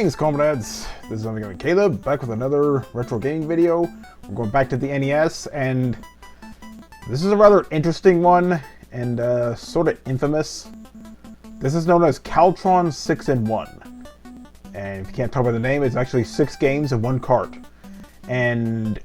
Greetings, comrades. This is Unforgiving Caleb, back with another retro gaming video. We're going back to the NES, and this is a rather interesting one, and sort of infamous. This is known as Caltron 6-in-1. And if you can't tell by the name, it's actually 6 games in one cart. And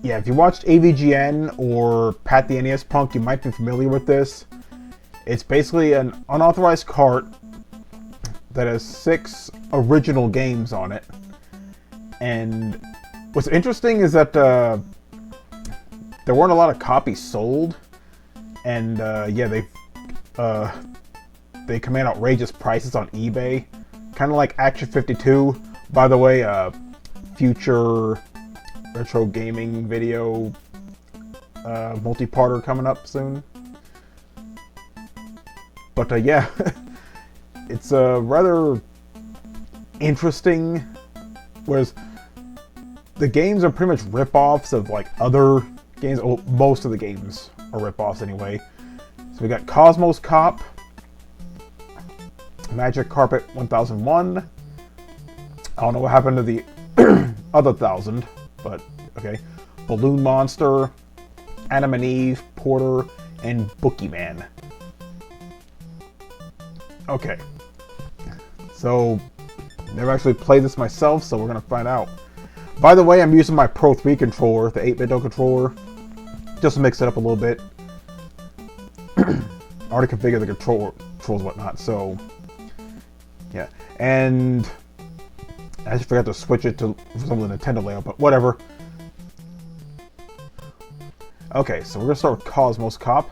yeah, if you watched AVGN or Pat the NES Punk, you might be familiar with this. It's basically an unauthorized cart that has 6 original games on it. And what's interesting is that there weren't a lot of copies sold, and yeah, they command outrageous prices on eBay, kind of like Action 52. By the way, future retro gaming video multi-parter coming up soon. But yeah. It's rather interesting, whereas the games are pretty much rip-offs of like other games. Well, most of the games are rip-offs anyway. So we got Cosmos Cop, Magic Carpet 1001. I don't know what happened to the other 1000, but okay. Balloon Monster, Adam and Eve, Porter, and Boogeyman. Okay. So, never actually played this myself, so we're going to find out. By the way, I'm using my Pro 3 controller, the 8-bit controller, just to mix it up a little bit. I already configured the controls and whatnot, so yeah. And I just forgot to switch it to some of the Nintendo layout, but whatever. Okay, so we're going to start with Cosmos Cop.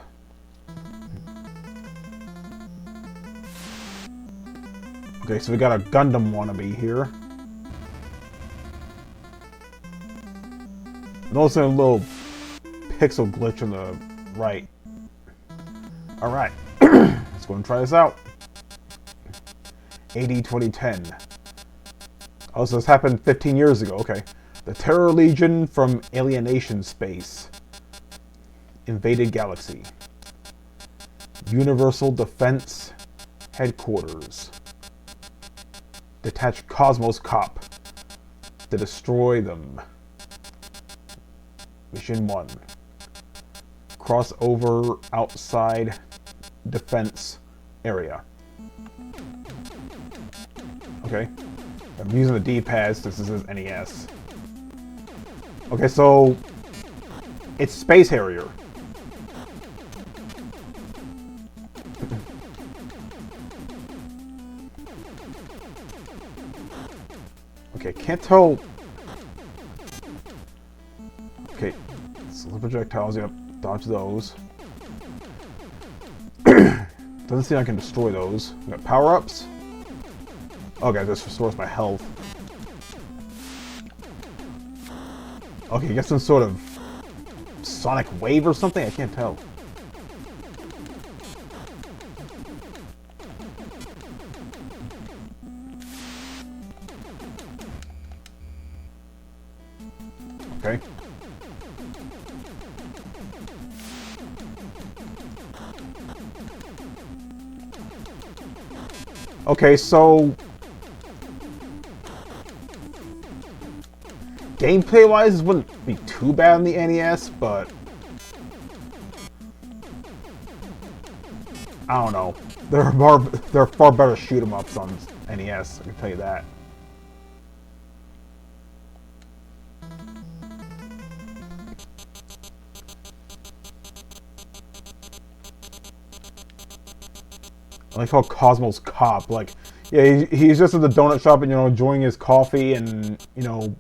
Okay, so we got a Gundam wannabe here. Noticing a little pixel glitch on the right. Alright, let's go and try this out. AD 2010. Oh, so this happened 15 years ago, okay. The Terror Legion from Alienation Space. Invaded Galaxy. Universal Defense Headquarters. Detach Cosmos Cop to destroy them. Mission 1. Cross over outside defense area. Okay. I'm using the D-pads. This is his NES. Okay, so it's Space Harrier. Okay, can't tell. Okay, so the projectiles, yep, dodge those. Doesn't seem I can destroy those. We got power-ups. Okay, this restores my health. Okay, I guess some sort of sonic wave or something? I can't tell. Okay. Okay, so gameplay-wise, this wouldn't be too bad on the NES, but I don't know. There are far better shoot-'em-ups on NES, I can tell you that. I like how Cosmos Cop, like, yeah, he's just at the donut shop and, you know, enjoying his coffee and, you know,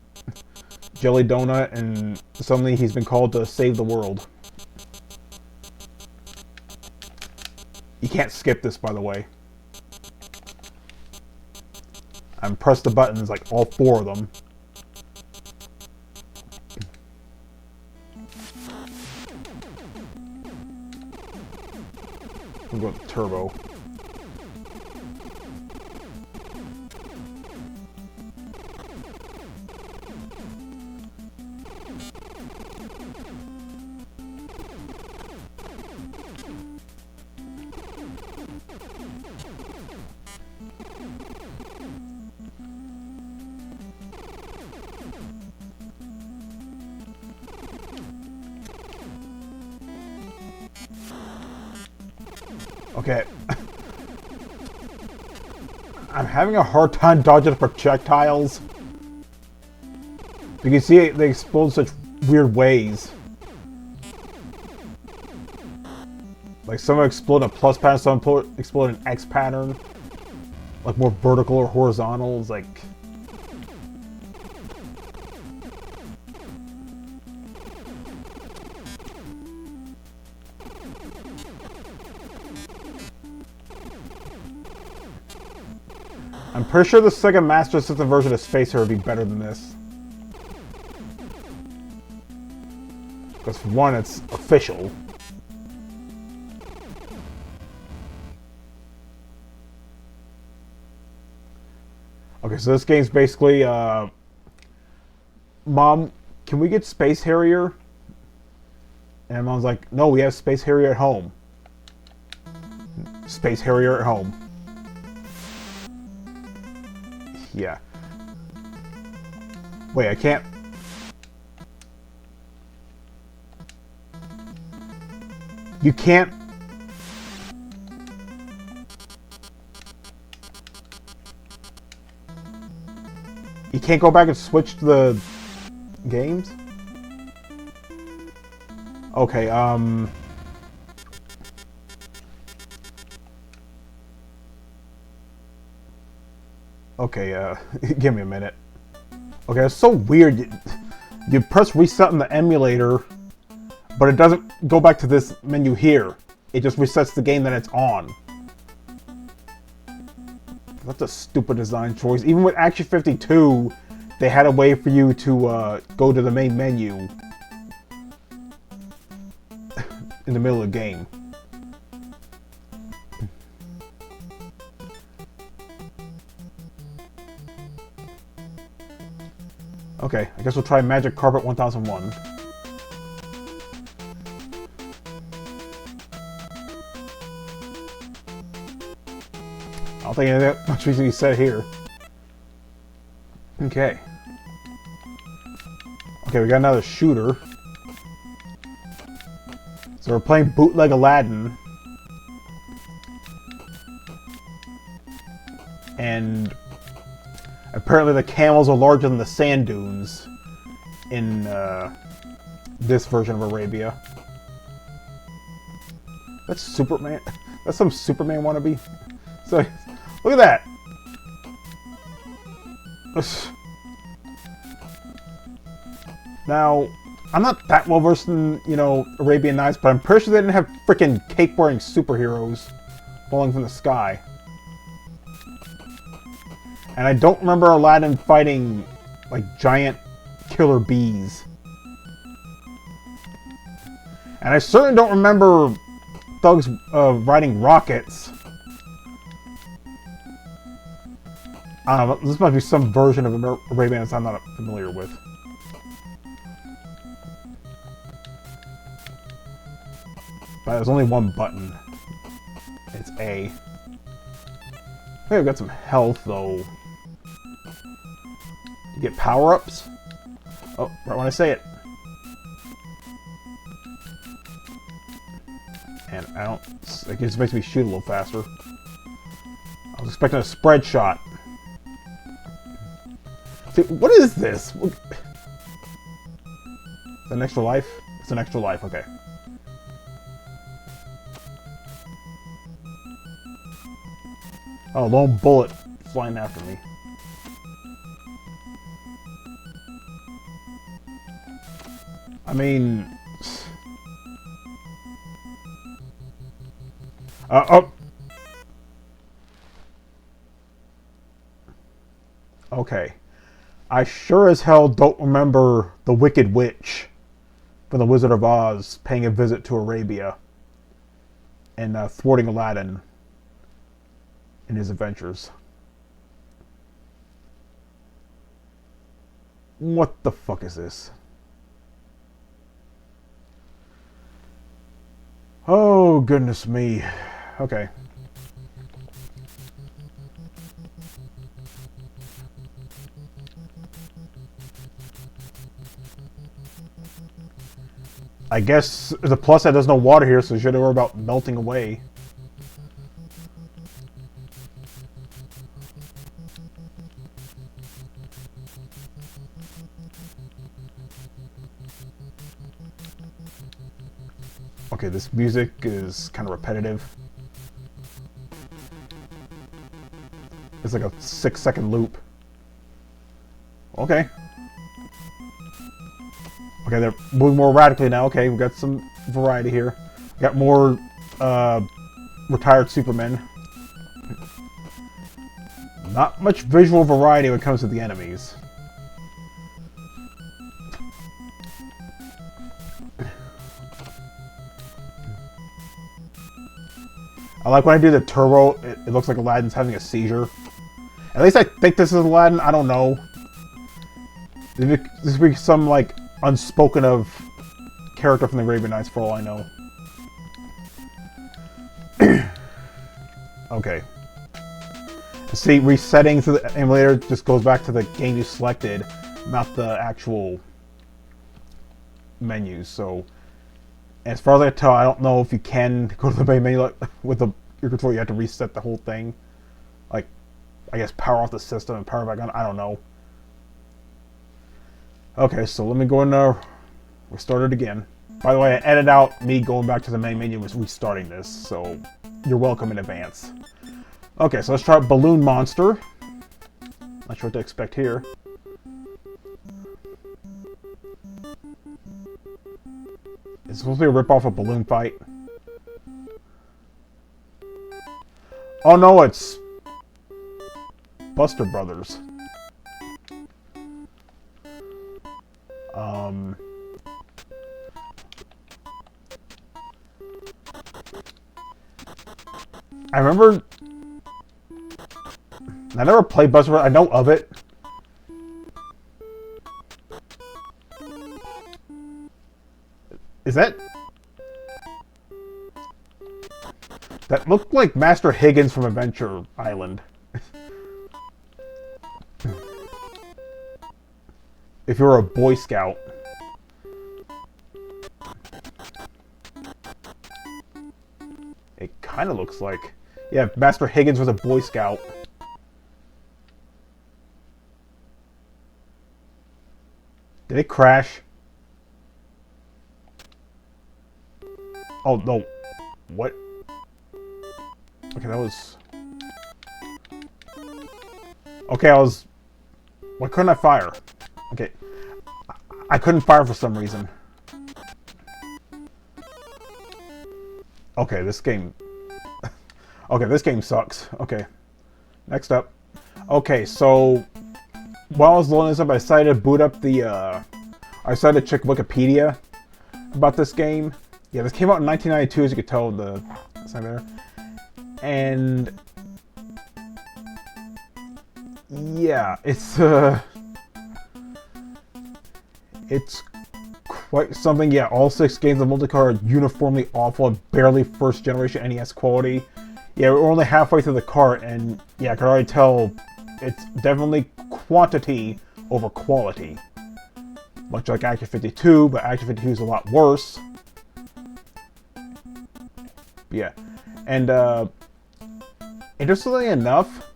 jelly donut, and suddenly he's been called to save the world. You can't skip this, by the way. I'm pressed the buttons, like, all 4 of them. I'm going with turbo. Okay. I'm having a hard time dodging the projectiles. You can see they explode in such weird ways. Like some explode in a plus pattern, some explode in an X pattern. Like more vertical or horizontal. It's like... I'm pretty sure the Sega Master System version of Space Hero would be better than this. Because for one, it's official. Okay, so this game's basically, Mom, can we get Space Harrier? And Mom's like, no, we have Space Harrier at home. Space Harrier at home. Yeah. Wait, I can't... You can't... You can't go back and switch the games? Okay, Okay, give me a minute. Okay, it's so weird. You press reset on the emulator, but it doesn't go back to this menu here. It just resets the game that it's on. That's a stupid design choice. Even with Action 52, they had a way for you to go to the main menu in the middle of the game. Okay, I guess we'll try Magic Carpet 1001. I don't think anything much needs to be said here. Okay. Okay, we got another shooter. So we're playing Bootleg Aladdin. And apparently the camels are larger than the sand dunes in this version of Arabia. That's Superman. That's some Superman wannabe. So, look at that. Now, I'm not that well versed in, you know, Arabian Nights, but I'm pretty sure they didn't have freaking cake-wearing superheroes falling from the sky. And I don't remember Aladdin fighting, like, giant killer bees. And I certainly don't remember thugs riding rockets. I don't know, this must be some version of Arabian Nights I'm not familiar with. But there's only one button. It's A. Okay, we've got some health, though. You get power-ups? Oh, right when I say it. And I don't... It just makes me shoot a little faster. I was expecting a spread shot. See, what is this? Is that an extra life? It's an extra life, okay. Oh, lone bullet flying after me. I mean... oh! Okay. I sure as hell don't remember the Wicked Witch from The Wizard of Oz paying a visit to Arabia and thwarting Aladdin in his adventures. What the fuck is this? Oh, goodness me. Okay. I guess the plus that there's no water here, so you should worry about melting away. Okay, this music is kind of repetitive. It's like a 6-second loop. Okay. Okay, they're moving more radically now. Okay, we've got some variety here. We've got more retired Supermen. Not much visual variety when it comes to the enemies. I like when I do the turbo, it looks like Aladdin's having a seizure. At least I think this is Aladdin, I don't know. This would be some, like, unspoken of character from the Arabian Nights for all I know. Okay. See, resetting to the emulator just goes back to the game you selected, not the actual menus. So, as far as I can tell, I don't know if you can go to the main menu with your controller. You have to reset the whole thing. Like, I guess power off the system and power back on. I don't know. Okay, so let me go in there. Restart it again. By the way, I edited out me going back to the main menu and restarting this, so you're welcome in advance. Okay, so let's try Balloon Monster. Not sure what to expect here. It's supposed to be a rip-off of Balloon Fight. Oh no, it's Buster Brothers. I remember... I never played Buster Brothers. I know of it. Is that... That looked like Master Higgins from Adventure Island. If you're a Boy Scout. It kind of looks like... Yeah, Master Higgins was a Boy Scout. Did it crash? Oh, no. What? Okay, that was... Okay, I was... Why couldn't I fire? Okay. I couldn't fire for some reason. Okay, this game... Okay, this game sucks. Okay. Next up. Okay, so... While I was loading this up, I decided to boot up the, I decided to check Wikipedia about this game. Yeah, this came out in 1992, as you could tell the sign there. And... Yeah, it's quite something. Yeah, all 6 games of multicore are uniformly awful and barely first-generation NES quality. Yeah, we're only halfway through the cart, and yeah, I could already tell it's definitely quantity over quality. Much like Action 52, but Action 52 is a lot worse. Yeah, and interestingly enough,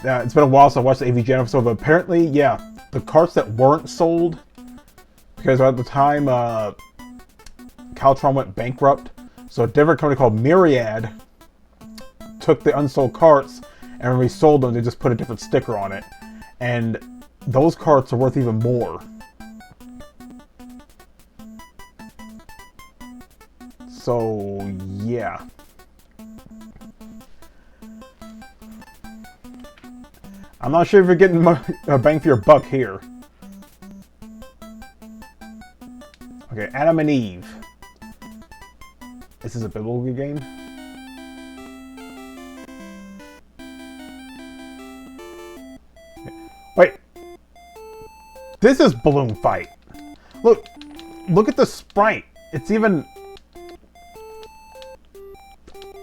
it's been a while since I watched the AVGN episode, but apparently, yeah, the carts that weren't sold, because at the time, Caltron went bankrupt, so a different company called Myriad took the unsold carts, and when we sold them, they just put a different sticker on it. And those carts are worth even more. So, yeah. I'm not sure if you're getting a bang for your buck here. Okay, Adam and Eve. This is a biblical game? Wait. This is Balloon Fight. Look at the sprite. It's even...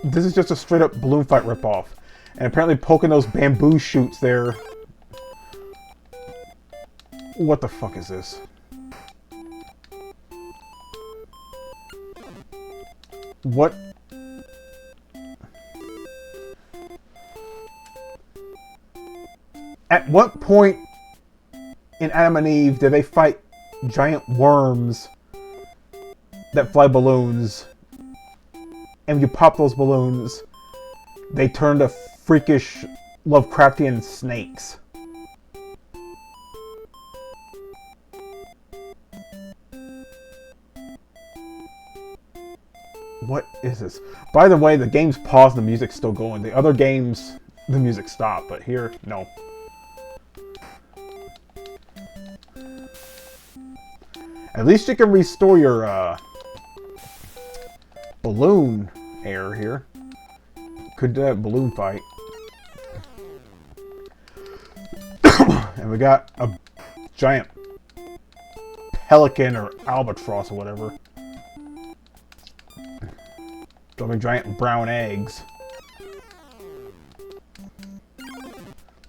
This is just a straight up Balloon Fight ripoff. And apparently poking those bamboo shoots there. What the fuck is this? What? At what point in Adam and Eve did they fight giant worms that fly balloons, and when you pop those balloons, they turn to freakish Lovecraftian snakes. What is this? By the way, the game's paused, the music's still going. The other games, the music stopped, but here, no. At least you can restore your balloon air here. Could do that balloon fight. And we got a giant pelican or albatross or whatever. Dropping giant brown eggs.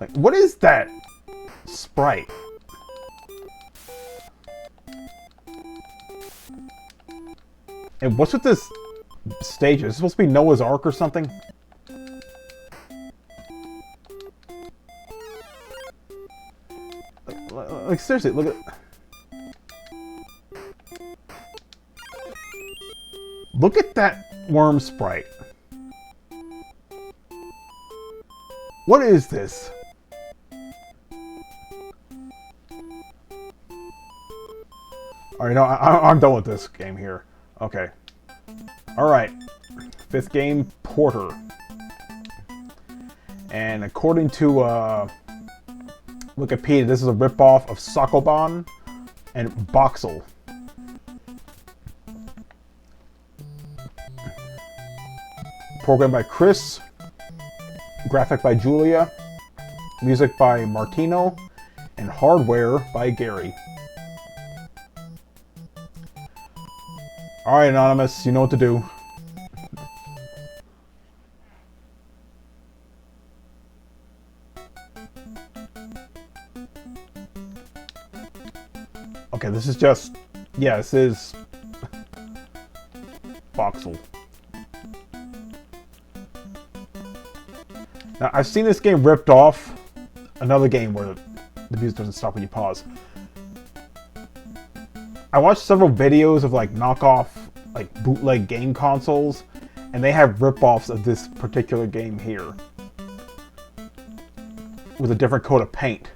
Like, what is that sprite? And what's with this stage? Is it supposed to be Noah's Ark or something? Like seriously, look at... Look at that worm sprite. What is this? Alright, no, I'm done with this game here. Okay. Alright. 5th game, Porter. And according to Wikipedia, this is a ripoff of Sokoban and Boxel. Programmed by Chris. Graphic by Julia. Music by Martino. And hardware by Gary. Alright, Anonymous, you know what to do. Okay, this is just... Yeah, this is... Boxel. Now, I've seen this game ripped off another game where the music doesn't stop when you pause. I watched several videos of like knockoff, like bootleg game consoles, and they have rip-offs of this particular game here with a different coat of paint.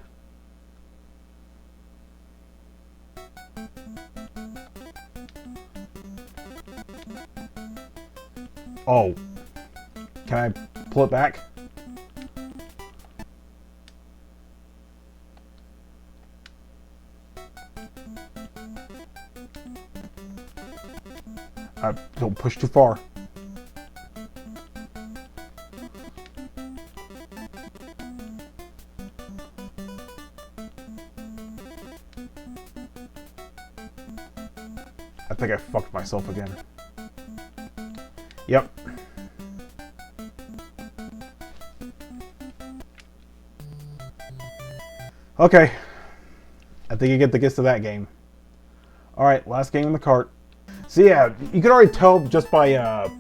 Oh, can I pull it back? Don't push too far. I think I fucked myself again. Yep. Okay. I think you get the gist of that game. Alright, last game in the cart. So yeah, you can already tell just by,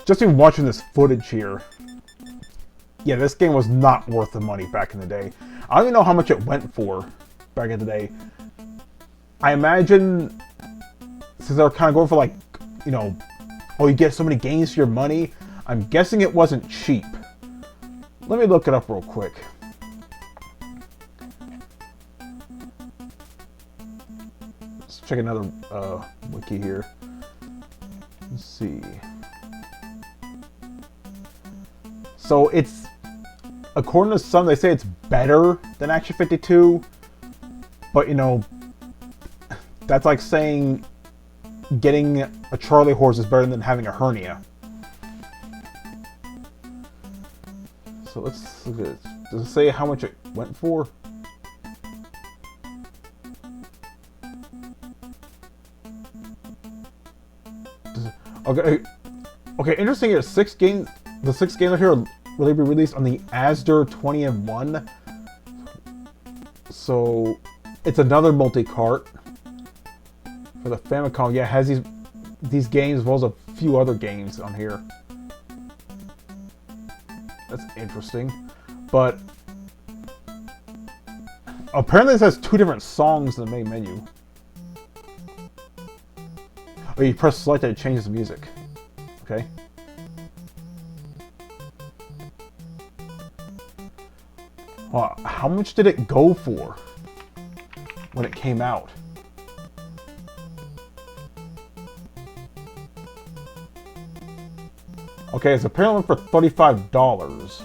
just even watching this footage here. Yeah, this game was not worth the money back in the day. I don't even know how much it went for back in the day. I imagine, since they were kind of going for like, you know, oh, you get so many games for your money, I'm guessing it wasn't cheap. Let me look it up real quick. Let's check another wiki here. Let's see. So it's, according to some, they say it's better than Action 52, but you know, that's like saying getting a Charlie horse is better than having a hernia. So let's look at it. Does it say how much it went for? Okay, okay. Interesting here. The 6 games here will they be released on the Asder 20M1. So it's another multi-cart for the Famicom. Yeah, it has these games as well as a few other games on here. That's interesting, but Apparently this has 2 different songs in the main menu. Oh, you press select and it changes the music. Okay. How much did it go for when it came out? Okay, it's apparently for $35.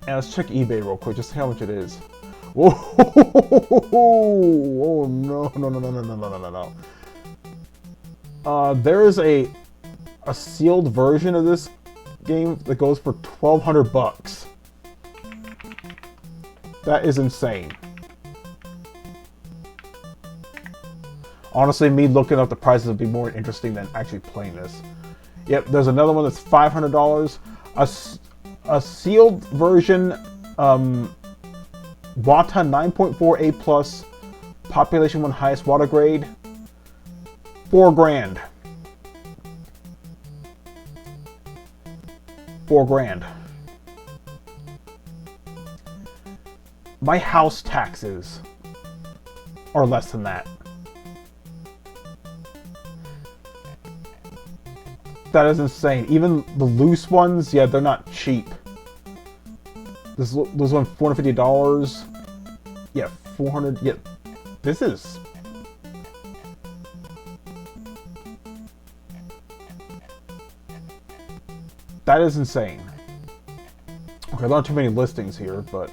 And let's check eBay real quick, just see how much it is. Whoa! Oh no! There is a sealed version of this game that goes for $1,200. That is insane. Honestly, me looking up the prices would be more interesting than actually playing this. Yep, there's another one that's $500. A sealed version, WATA 9.4 A+, population 1 highest water grade, $4 grand. $4 grand. My house taxes are less than that. That is insane. Even the loose ones, yeah, they're not cheap. This one, $450. Yeah, 400. Yeah, this is. That is insane. Okay, there aren't too many listings here, but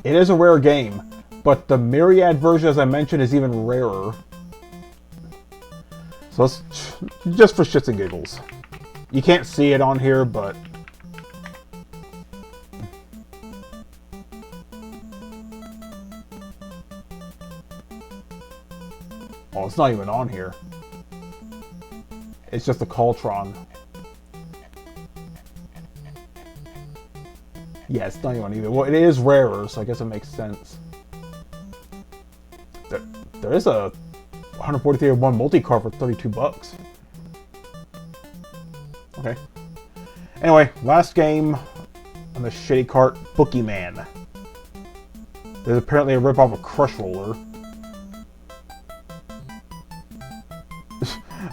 it is a rare game. But the Myriad version, as I mentioned, is even rarer. So let's, just for shits and giggles. You can't see it on here, but oh, it's not even on here. It's just a Caltron. Yeah, it's not even on either. Well, it is rarer, so I guess it makes sense. There is a 14301 multi-card for $32. Okay. Anyway, last game on the shitty cart, Boogeyman. There's apparently a rip-off of Crush Roller.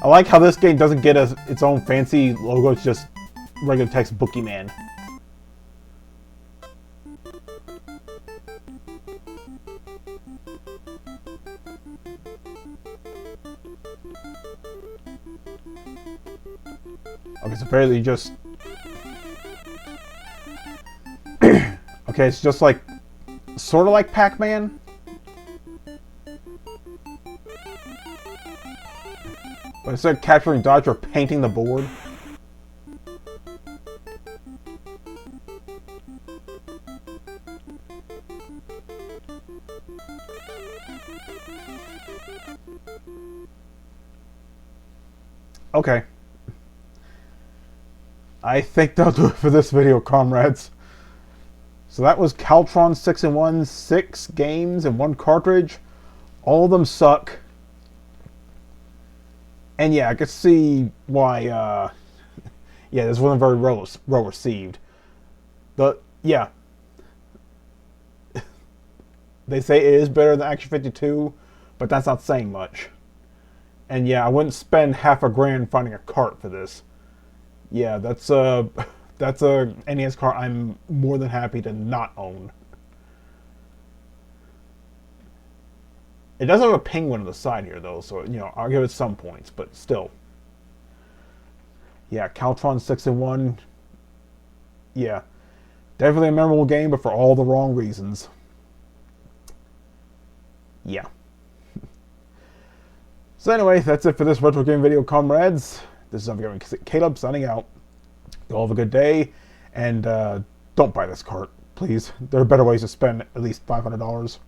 I like how this game doesn't get its own fancy logo, it's just regular text Boogeyman. Okay, so apparently just... okay, it's just like... sort of like Pac-Man. But instead of capturing dodge, you're painting the board. Okay. I think that'll do it for this video, comrades. So that was Caltron 6-in-1, 6 games in 1 cartridge. All of them suck. And yeah, I could see why, yeah, this wasn't very well received. Yeah. They say it is better than Action 52, but that's not saying much. And yeah, I wouldn't spend half a grand finding a cart for this. Yeah, that's a NES cart I'm more than happy to not own. It does have a penguin on the side here, though, so, you know, I'll give it some points, but still. Yeah, Caltron 6-in-1. Yeah, definitely a memorable game, but for all the wrong reasons. Yeah. So anyway, that's it for this retro game video, comrades. This is Caleb signing out. You all have a good day, and don't buy this cart, please. There are better ways to spend at least $500.